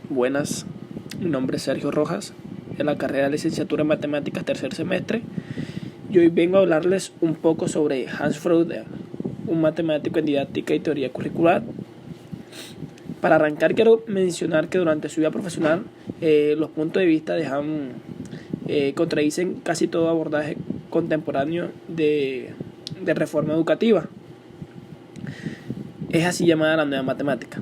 Buenas, mi nombre es Sergio Rojas, de la carrera de licenciatura en Matemáticas tercer semestre, y hoy vengo a hablarles un poco sobre Hans Freude, un matemático en didáctica y teoría curricular. Para arrancar quiero mencionar que durante su vida profesional los puntos de vista de Hans contradicen casi todo abordaje contemporáneo de reforma educativa. Es así llamada la nueva matemática.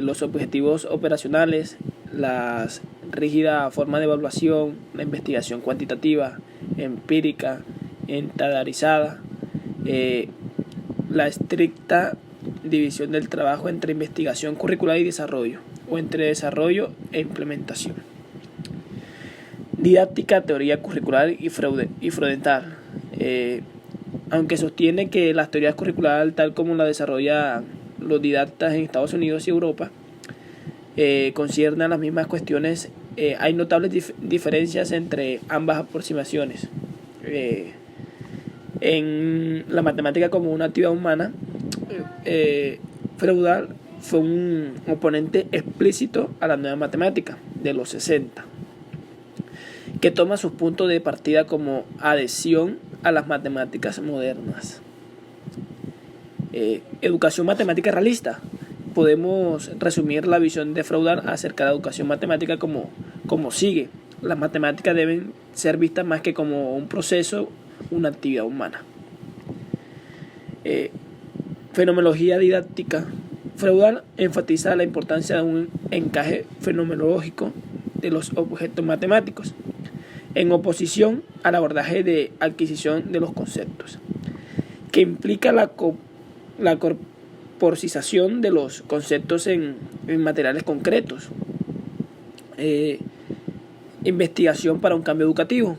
Los objetivos operacionales, la rígida forma de evaluación, la investigación cuantitativa, empírica, estandarizada, la estricta división del trabajo entre investigación curricular y desarrollo, o entre desarrollo e implementación. Didáctica, teoría curricular y freudental. Aunque sostiene que las teorías curriculares, tal como la desarrolla los didactas en Estados Unidos y Europa, conciernen a las mismas cuestiones, hay notables diferencias entre ambas aproximaciones. En la matemática como una actividad humana, Freudal fue un oponente explícito a la nueva matemática de los 60, que toma sus puntos de partida como adhesión a las matemáticas modernas. Educación matemática realista. Podemos resumir la visión de Freudal acerca de la educación matemática como sigue. Las matemáticas deben ser vistas más que como un proceso, una actividad humana. Fenomenología didáctica. Freudal enfatiza la importancia de un encaje fenomenológico de los objetos matemáticos, en oposición al abordaje de adquisición de los conceptos, que implica la corporización de los conceptos en materiales concretos. Investigación para un cambio educativo.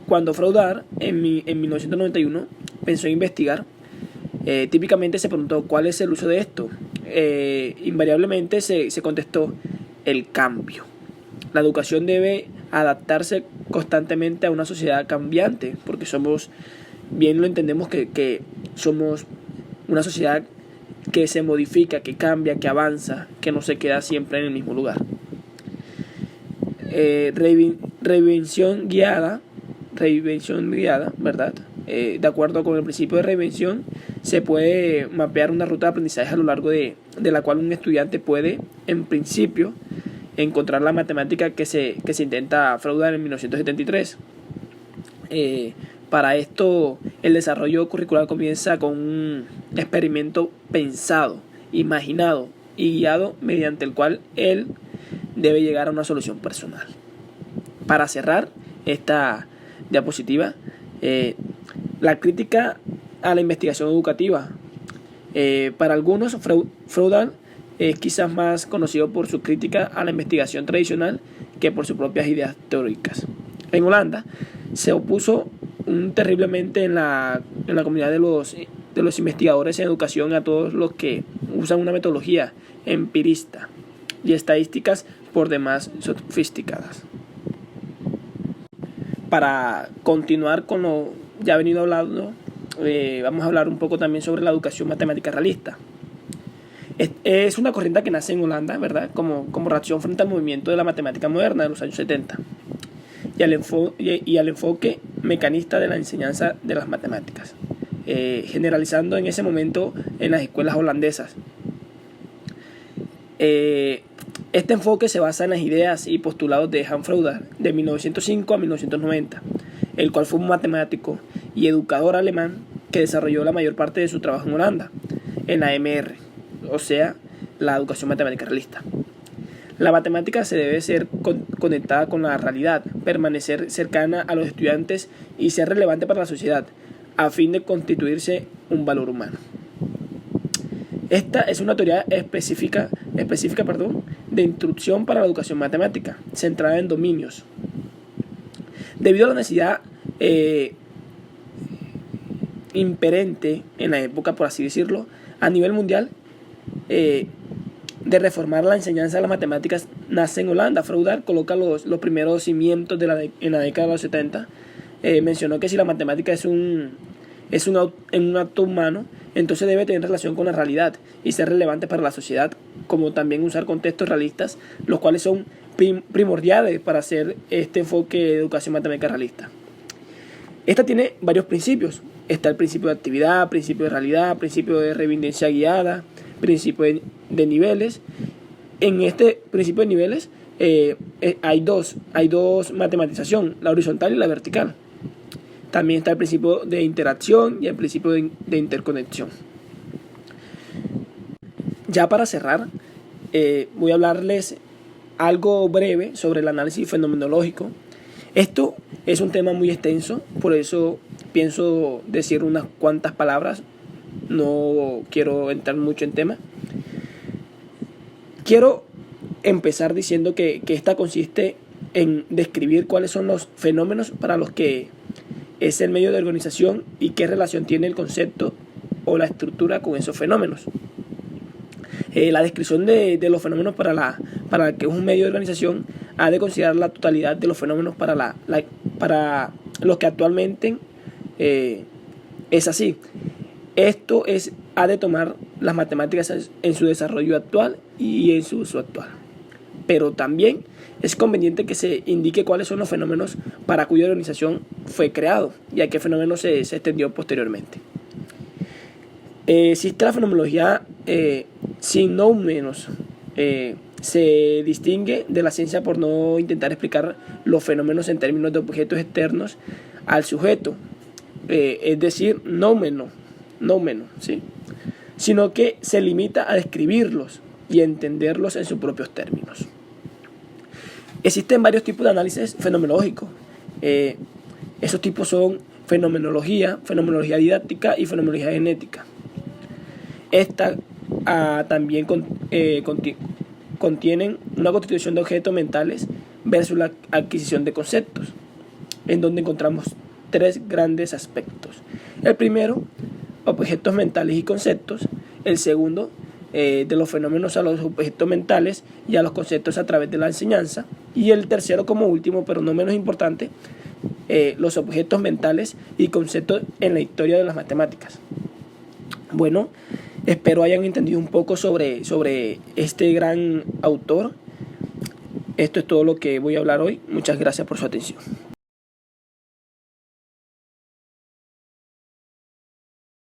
Cuando Freudal en 1991 pensó en investigar, típicamente se preguntó cuál es el uso de esto. Invariablemente se contestó el cambio. La educación debe adaptarse constantemente a una sociedad cambiante, porque bien lo entendemos que somos una sociedad que se modifica, que cambia, que avanza, que no se queda siempre en el mismo lugar. Reinvención guiada, ¿verdad? De acuerdo con el principio de reinvención, se puede mapear una ruta de aprendizaje a lo largo de la cual un estudiante puede, en principio, encontrar la matemática que se intenta fraudar en 1973. Para esto, el desarrollo curricular comienza con un experimento pensado, imaginado y guiado, mediante el cual él debe llegar a una solución personal. Para cerrar esta diapositiva, la crítica a la investigación educativa. Para algunos, Freudal es quizás más conocido por su crítica a la investigación tradicional que por sus propias ideas teóricas. En Holanda se opuso terriblemente en la comunidad de los investigadores en educación a todos los que usan una metodología empirista y estadísticas por demás sofisticadas. Para continuar con lo ya venido hablando, vamos a hablar un poco también sobre la educación matemática realista. Es una corriente que nace en Holanda, ¿verdad? Como reacción frente al movimiento de la matemática moderna de los años 70 y al enfoque mecanista de la enseñanza de las matemáticas, generalizando en ese momento en las escuelas holandesas. Este enfoque se basa en las ideas y postulados de Hans Freudal de 1905 a 1990, el cual fue un matemático y educador alemán que desarrolló la mayor parte de su trabajo en Holanda, en la MR, o sea, la educación matemática realista. La matemática se debe ser conectada con la realidad, permanecer cercana a los estudiantes y ser relevante para la sociedad, a fin de constituirse un valor humano. Esta es una teoría específica de instrucción para la educación matemática, centrada en dominios. Debido a la necesidad imperante en la época, por así decirlo, a nivel mundial, de reformar la enseñanza de las matemáticas, nace en Holanda. Freudal coloca los primeros cimientos en la década de los 70. Mencionó que si la matemática es un acto humano, entonces debe tener relación con la realidad y ser relevante para la sociedad como también usar contextos realistas, los cuales son primordiales para hacer este enfoque de educación matemática realista. Esta tiene varios principios. Está el principio de actividad, principio de realidad, principio de reminiscencia guiada, principio de niveles. En este principio de niveles hay dos matematización, la horizontal y la vertical. También está el principio de interacción y el principio de interconexión. Ya para cerrar, voy a hablarles algo breve sobre el análisis fenomenológico. Esto es un tema muy extenso, por eso pienso decir unas cuantas palabras, no quiero entrar mucho en tema. Quiero empezar diciendo que esta consiste en describir cuáles son los fenómenos para los que es el medio de organización y qué relación tiene el concepto o la estructura con esos fenómenos. La descripción de los fenómenos para que es un medio de organización ha de considerar la totalidad de los fenómenos para los que actualmente es así. Esto ha de tomar las matemáticas en su desarrollo actual y en su uso actual. Pero también es conveniente que se indique cuáles son los fenómenos para cuya organización fue creado y a qué fenómeno se extendió posteriormente. Existe la fenomenología sin no menos. Se distingue de la ciencia por no intentar explicar los fenómenos en términos de objetos externos al sujeto, es decir, no menos, ¿sí? Sino que se limita a describirlos y a entenderlos en sus propios términos. Existen varios tipos de análisis fenomenológico. Esos tipos son fenomenología didáctica y fenomenología genética. Esta también contienen una constitución de objetos mentales versus la adquisición de conceptos, en donde encontramos tres grandes aspectos. El primero, objetos mentales y conceptos. El segundo, de los fenómenos a los objetos mentales y a los conceptos a través de la enseñanza. Y el tercero, como último, pero no menos importante, los objetos mentales y conceptos en la historia de las matemáticas. Bueno, espero hayan entendido un poco sobre este gran autor. Esto es todo lo que voy a hablar hoy. Muchas gracias por su atención.